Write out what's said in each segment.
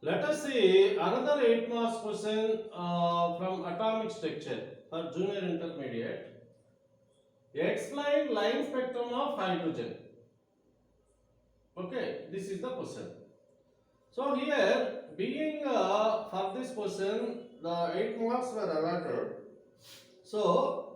Let us see another 8 marks question from atomic structure for junior intermediate. Explain line spectrum of hydrogen. Okay, this is the question. So here, being for this question, the 8 marks were allotted. So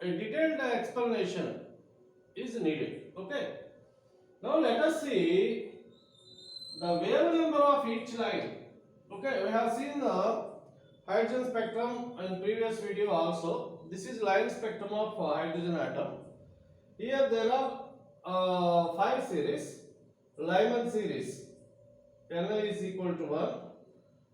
a detailed explanation is needed. Okay. Now let us see the wave number of each line. Okay, we have seen the hydrogen spectrum in previous video also. This is line spectrum of hydrogen atom. Here there are 5 series. Lyman series, Na is equal to 1.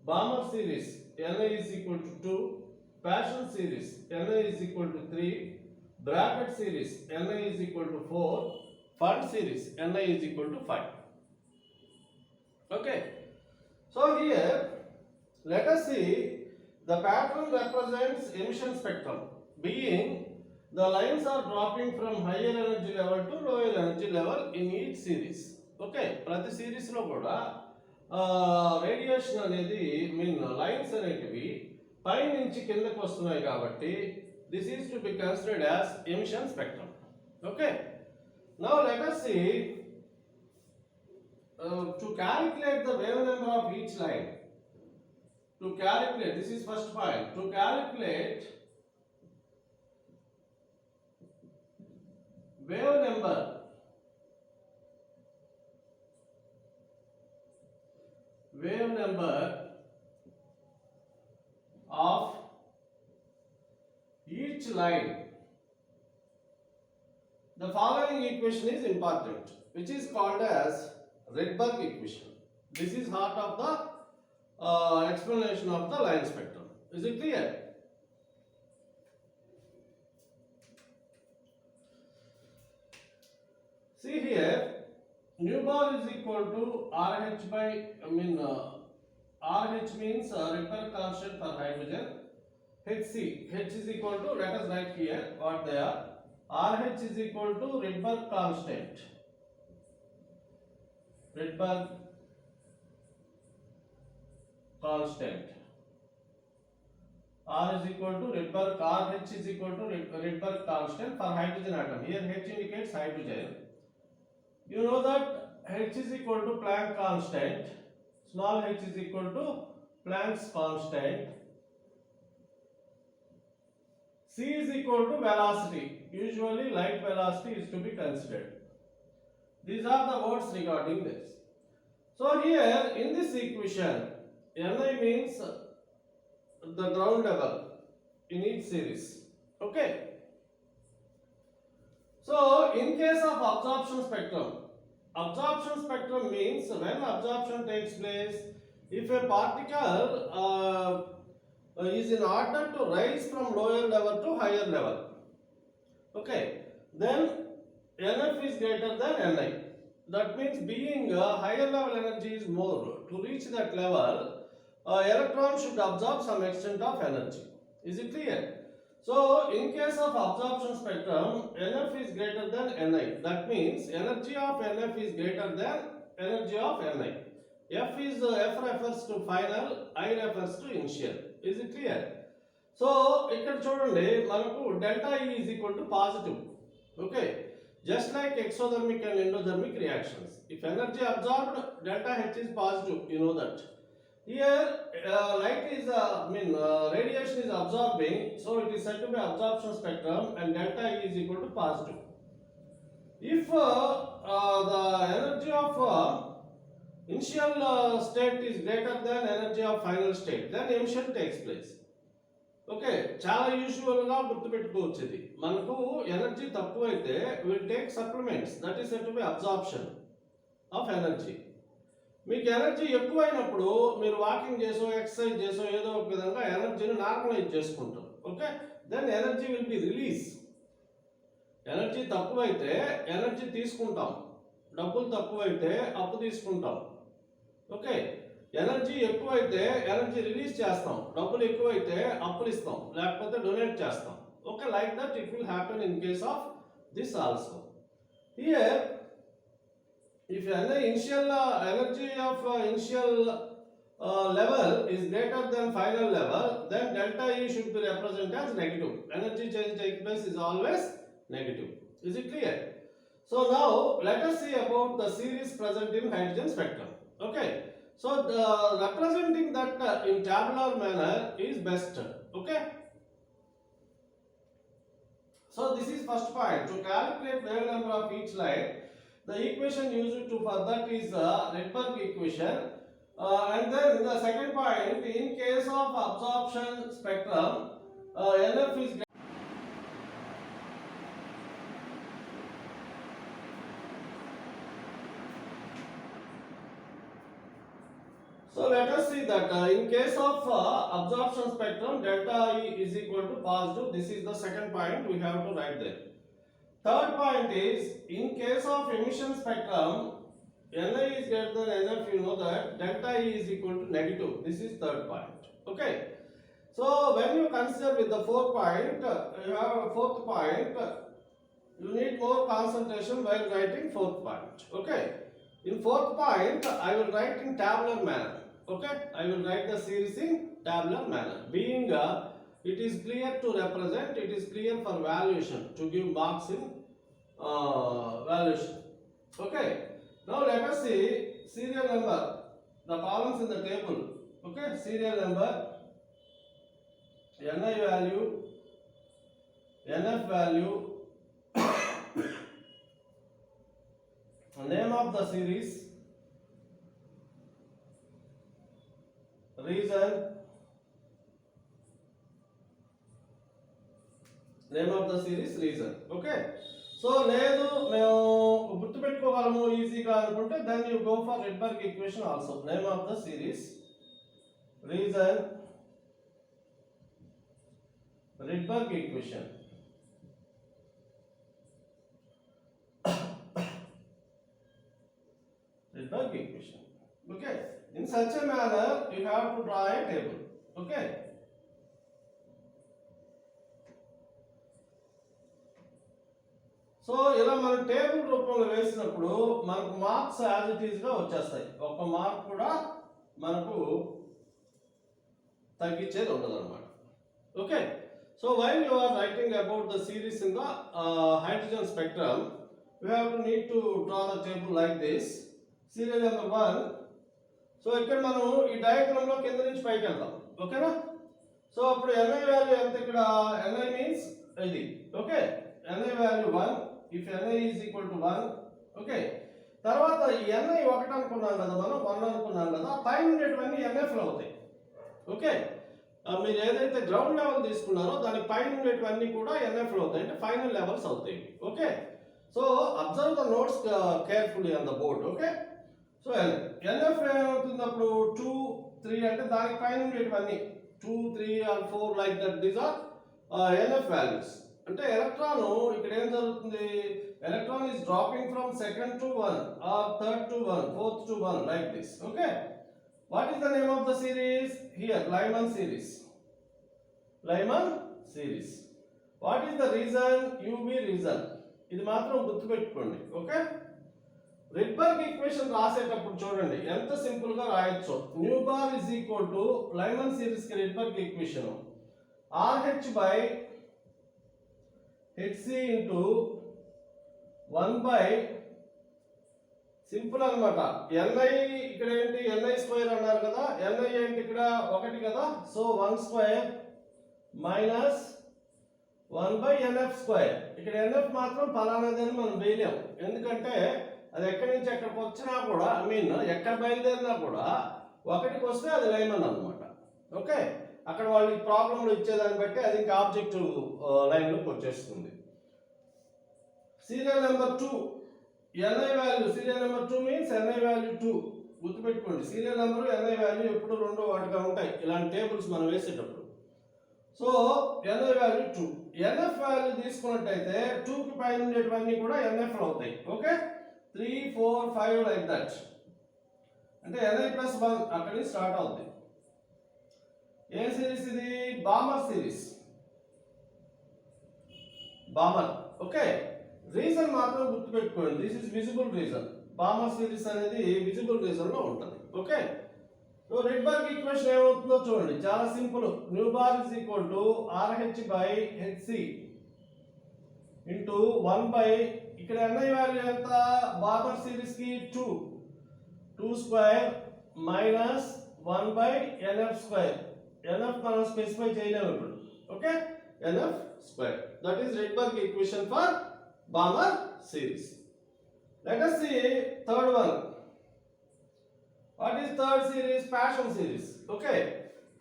Balmer series, Na is equal to 2. Paschen series, Na is equal to 3. Brackett series, Na is equal to 4. Fund series, Na is equal to 5. Okay. So here, let us see the pattern represents emission spectrum, being the lines are dropping from higher energy level to lower energy level in each series. Okay, ప్రతి series లో కూడా radiation అనేది mean lines అనేటివి పై నుంచి కిందకు వస్తున్నాయి కాబట్టి this is to be considered as emission spectrum. Okay, now let us see to calculate the wave number of each line. To calculate, this is first point, to calculate wave number of each line, the following equation is important, which is called as Rydberg equation. This is heart of the explanation of the line spectrum. Is it clear? See here, nu bar is equal to RH by RH means Rydberg constant for hydrogen. Hc, H is equal to, let us write here what they are. RH is equal to Rydberg constant. Rydberg constant. R is equal to Rydberg, RH is equal to Rydberg constant for hydrogen atom. Here H indicates hydrogen. You know that H is equal to Planck constant. Small h is equal to Planck's constant. C is equal to velocity. Usually light velocity is to be considered. These are the words regarding this. So here in this equation, Ni means the ground level in each series. Okay. So in case of absorption spectrum means when absorption takes place, if a particle is in order to rise from lower level to higher level, okay, then Nf is greater than Ni. That means being higher level energy is more, to reach that level, electron should absorb some extent of energy. Is it clear? So in case of absorption spectrum, Nf is greater than Ni. That means energy of Nf is greater than energy of Ni. F refers to final, I refers to initial. Is it clear? So ఇక్కడ చూడండి మనకు delta E is equal to positive. Okay, just like exothermic and endothermic reactions. If energy absorbed, delta H is positive. You know that. Here light is radiation is absorbing, so it is said to be absorption spectrum and delta E is equal to positive. If the energy of initial state is greater than energy of final state, then emission takes place. Okay, చాలా యూజువల్గా గుర్తుపెట్టుకోవచ్చు. ఇది మనకు energy తక్కువైతే will take supplements, that is said to be absorption of energy. మీకు energy ఎక్కువైనప్పుడు మీరు walking చేసో ఎక్సర్సైజ్ చేసో ఏదో ఒక విధంగా ఎనర్జీని నార్మలైజ్ చేసుకుంటారు. Okay, then energy will be release. Energy తక్కువైతే ఎనర్జీ తీసుకుంటాం, డబ్బులు తక్కువైతే అప్పు తీసుకుంటాం. ఓకే, ఎనర్జీ ఎక్కువైతే ఎనర్జీ రిలీజ్ చేస్తాం, డబ్బులు ఎక్కువైతే అప్పులు ఇస్తాం, లేకపోతే డొనేట్ చేస్తాం. Okay, like that it will happen in case of this also. Here, if initial energy of initial level is greater than final level, then delta E should be represented as negative. Energy change taking place is always negative. Is it clear? So now let us see about the series present in hydrogen spectrum. Okay. So representing that in tabular manner is best. Okay. So this is first point. To calculate wave number of each line, the equation used to for that is the Rydberg equation. And then the second point, in case of absorption spectrum, NF is. So let us see that in case of absorption spectrum, delta E is equal to positive. This is the second point we have to write there. Third point is, in case of emission spectrum, Ni is greater than Nf, you know that delta E is equal to negative. This is third point. Okay. So when you consider with the fourth point, you have a fourth point, you need more concentration while writing fourth point. Okay. In fourth point, I will write in tabular manner. Okay. I will write the series in tabular manner. Being it is clear to represent, it is clear for valuation, to give marks in valuation. Okay. Now let us see serial number, the columns in the table. Okay, serial number, Ni value, Nf value, name of the series, reason, name of the series, reason. Okay. So లేదు మేము గుర్తుపెట్టుకోగలము ఈజీగా అనుకుంటే then you go for Rydberg equation also. Name of the series, reason, Rydberg equation. Rydberg equation. Okay. In such a manner, you have to draw a table. Okay. So ఇలా మనం table రూపంలో వేసినప్పుడు మనకు మార్క్స్ యాజ్ ఇట్ ఈజ్ గా వచ్చేస్తాయి. ఒక mark కూడా మనకు తగ్గించేది ఉండదు అనమాట. Okay. So while you are writing about the series in the hydrogen spectrum, we have to need to draw the table like this. Serial number 1. So ఇక్కడ మనం ఈ డయాగ్రామ్ లో కింద నుంచి పైకి వెళ్దాం. ఓకేనా? సో అప్పుడు Ni వాల్యూ ఎంత ఇక్కడ? Ni మీన్స్ ఇది. Okay. Ni value 1. if Ni is equal to 1. Okay. తర్వాత ఈ Ni 1 అనుకున్నాం కదా, మనం 1 అనుకున్నాం కదా, పైన ఉండేటివన్నీ NF లో అవుతాయి. ఓకే. మీరు ఏదైతే గ్రౌండ్ లెవెల్ తీసుకున్నారో దాని పైన ఉండేటివన్నీ కూడా NF లో అవుతాయి, అంటే ఫైనల్ లెవెల్స్ అవుతాయి. Okay. So observe the notes carefully on the board. Okay. So NF ఏమవుతుంది అప్పుడు? 2, 3 అంటే దానికి పైన ఉండేటివన్నీ 2, 3 or 4 like that, these are NF values. అంటే ఎలక్ట్రాన్ ఇక్కడ ఏం జరుగుతుంది? Electron is dropping from second to 1 or third to 1, fourth to 1 like this. Okay. What is the name of the series? Here Lyman series. Lyman series. What is the reason? UV reason. ఇది మాత్రం గుర్తుపెట్టుకోండి. Okay. Rydberg equation రాసేటప్పుడు చూడండి ఎంత simple గా రాయొచ్చు. New bar is equal to Lyman series కి Rydberg equation RH by HC into 1 by simple అన్నమాట. Ni ఇక్కడ ఏంటి? Ni స్క్వేర్ అన్నారు కదా, Ni ఏంటి ఇక్కడ? 1 కదా. So 1 square minus 1 by NF square. ఇక్కడ NF మాత్రం పలానాది అని మనం వేయలేం, ఎందుకంటే అది ఎక్కడి నుంచి ఎక్కడికి వచ్చినా కూడా, ఐ మీన్ ఎక్కడ బయలుదేరినా కూడా 1కి వస్తే అది లైమన్ అనమాట. ఓకే. అక్కడ వాళ్ళు ప్రాబ్లంలో ఇచ్చేదాన్ని బట్టి అది ఇంకా ఆబ్జెక్టివ్ లైన్లోకి వచ్చేస్తుంది. Serial number 2 Ni value, serial number 2 means Ni value 2. గుర్తుపెట్టుకోండి, సీరియల్ నెంబర్ Ni వాల్యూ ఎప్పుడు రెండో వాటిగా ఉంటాయి ఇలాంటి టేబుల్స్ మనం వేసేటప్పుడు. So Ni value 2. NF value తీసుకున్నట్టయితే 2కి పైన ఉండేటివన్నీ కూడా NF లో అవుతాయి. ఓకే. 3, 4, 5 like that. అంటే Ni+1 అక్కడి నుంచి స్టార్ట్ అవుతుంది. ఏ సిరీస్ ఇది? Balmer series. Balmer. Okay. Reason మాత్రం గుర్తుపెట్టుకోండి, this is visible reason. Balmer series అనేది విజిబుల్ రీజన్ లో ఉంటుంది. ఓకే. సో రిడ్బర్గ్ ఈక్వేషన్ ఏమవుతుందో చూడండి, చాలా simple. New bar is equal to RH by hc into 1 by, ఇక్కడ NI వాల్యూ ఎంత బార్బర్ సిరీస్ కి 2 square minus 1 by NF square. NF మనం స్పెసిఫై చేయలేము ఇప్పుడు. Okay, NF square. That is Rydberg equation for Balmer series. Let us see third one. What is third series? Paschen series. Okay.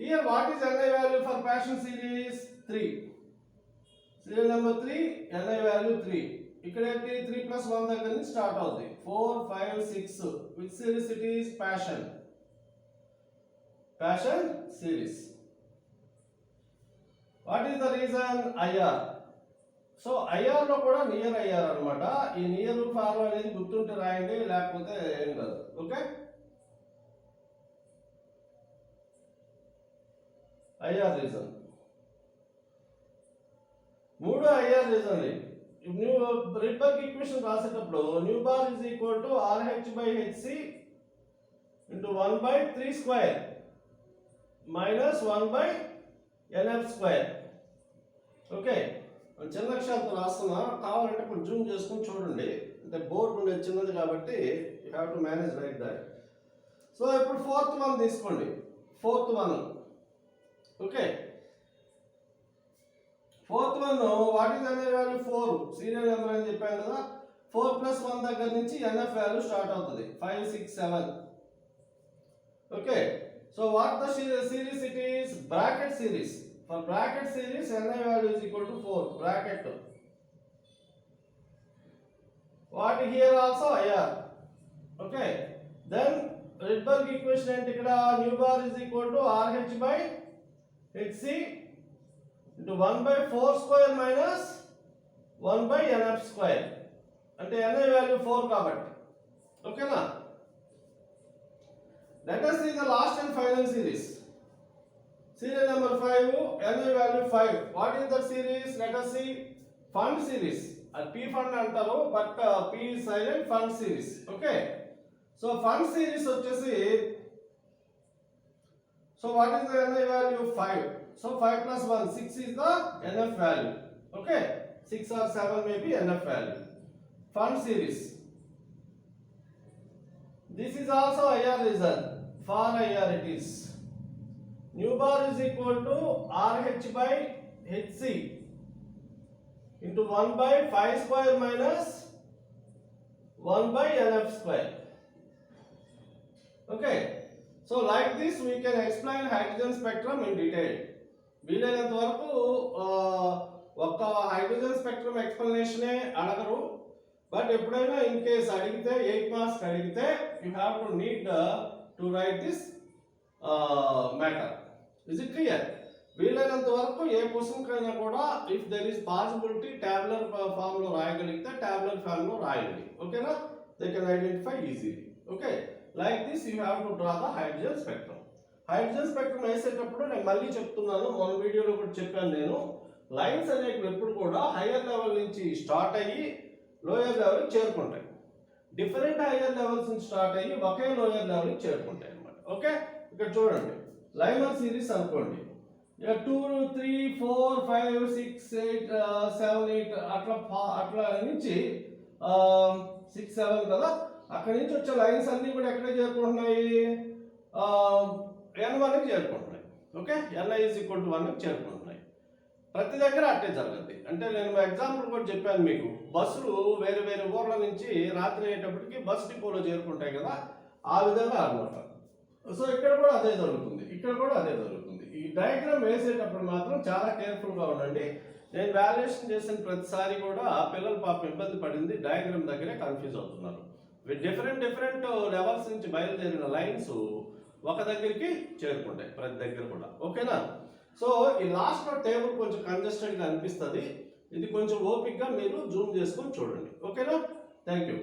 Here what is NI value for Paschen series? 3. Serial number 3, NI value 3. Ikkada 3 plus 1 దగ్గర నుంచి start అవుతుంది. 4, 5, 6. Which series it is? Paschen. Paschen series. What is the reason? IR. So IR లో కూడా near IR అన్నమాట. ఈ near form అనేది గుర్తుంటే రాయండి, లేకపోతే ఏం కాదు. Okay, IR region, 3 IR region. Nu Rydberg equation రాసేటప్పుడు nu bar is equal to RH by hc into 1 by 3 square minus 1 by NF square. Okay, చిన్న అక్షరాలతో రాస్తున్నా, కావాలంటే కొంచెం జూమ్ చేసుకుని చూడండి. అంటే బోర్డు ఉండేది చిన్నది కాబట్టి you have to manage like that. So ఇప్పుడు ఫోర్త్ వన్ తీసుకోండి. Fourth one, okay, fourth one what is NI value 4, serial number అని చెప్పాను కదా. 4 ప్లస్ 1 దగ్గర నుంచి NF వాల్యూ స్టార్ట్ అవుతుంది. 5, 6, 7. Okay, so what the series it is? Bracket series. For bracket series, NI value is equal to 4. Bracket. What here also IR. Okay. Then Rydberg equation and ikkada new bar is equal to RH by HC into 1 by 4 square minus 1 by NF square. Ante NI value 4 kabatti. Okay na? Let us see the last and final series. Serial number 5, NI value 5. What is the series? Let us see. Fund series. P fund antaru, but P is silent. Fund series. Okay. So fund series vachesi. So what is the NI value? 5. So 5 plus 1, 6 is the NF value. Okay. 6 or 7 may be NF value. Fund series. This is also IR result. For IR it is. New bar is equal to RH by HC into 1 by 5 square minus 1 by NF square. Okay, so like this we can explain hydrogen spectrum in detail. వీలైనంత వరకు ఒక్క hydrogen spectrum ఎక్స్ప్లెనేషనే అడగరు, but ఎప్పుడైనా in case అడిగితే 8 marks అడిగితే you have to need to write this matter. Is it clear? వీలైనంత వరకు ఏ క్వశ్చన్ కైనా కూడా if there is possibility tabular form లో రాయగలిగితే టాబ్యులర్ ఫామ్ లో రాయండి. ఓకేనా? They can identify easily. Okay, like this you have to draw the hydrogen spectrum. Hydrogen spectrum వేసేటప్పుడు నేను మళ్ళీ చెప్తున్నాను, మన వీడియోలో కూడా చెప్పాను నేను, లైన్స్ అనేవి ఎప్పుడు కూడా హైయర్ లెవెల్ నుంచి స్టార్ట్ అయ్యి లోయర్ లెవెల్కి చేరుకుంటాయి. డిఫరెంట్ హైయర్ లెవెల్స్ నుంచి స్టార్ట్ అయ్యి ఒకే లోయర్ లెవెల్కి చేరుకుంటాయి అన్నమాట. ఓకే, ఇక్కడ చూడండి, లైమర్ సిరీస్ అనుకోండి, 2, 3, 4, 5, 6, 8, 7, 8 అట్లా నుంచి 6, 7 కదా, అక్కడి నుంచి వచ్చే లైన్స్ అన్ని కూడా ఎక్కడ చేరుకుంటున్నాయి? N1కి చేరుకుంటున్నాయి. Okay, Ni is equal to 1కి చేరుకుంటున్నాయి. ప్రతి దగ్గర అట్టే జరుగుద్ది. అంటే నేను ఎగ్జాంపుల్ కూడా చెప్పాను మీకు, బస్సులు వేరే వేరే ఊర్ల నుంచి రాత్రి అయ్యేటప్పటికి బస్ డిపోలో చేరుకుంటాయి కదా, ఆ విధంగా అన్నమాట. సో ఇక్కడ కూడా అదే జరుగుతుంది, ఇక్కడ కూడా అదే జరుగుతుంది. ఈ డయాగ్రామ్ వేసేటప్పుడు మాత్రం చాలా కేర్ఫుల్గా ఉండండి. నేను వాల్యుయేషన్ చేసిన ప్రతిసారి కూడా పిల్లలు పాపం ఇబ్బంది పడింది, డయాగ్రామ్ దగ్గరే కన్ఫ్యూజ్ అవుతున్నారు. డిఫరెంట్ లెవెల్స్ నుంచి బయలుదేరిన లైన్స్ ఒక దగ్గరికి చేరుకుంటాయి ప్రతి దగ్గర కూడా. ఓకేనా? సో ఈ లాస్ట్ టేబుల్ కొంచెం కంజెస్టెడ్గా అనిపిస్తుంది, ఇది కొంచెం ఓపిక్గా మీరు జూమ్ చేసుకొని చూడండి. ఓకేనా? Thank you.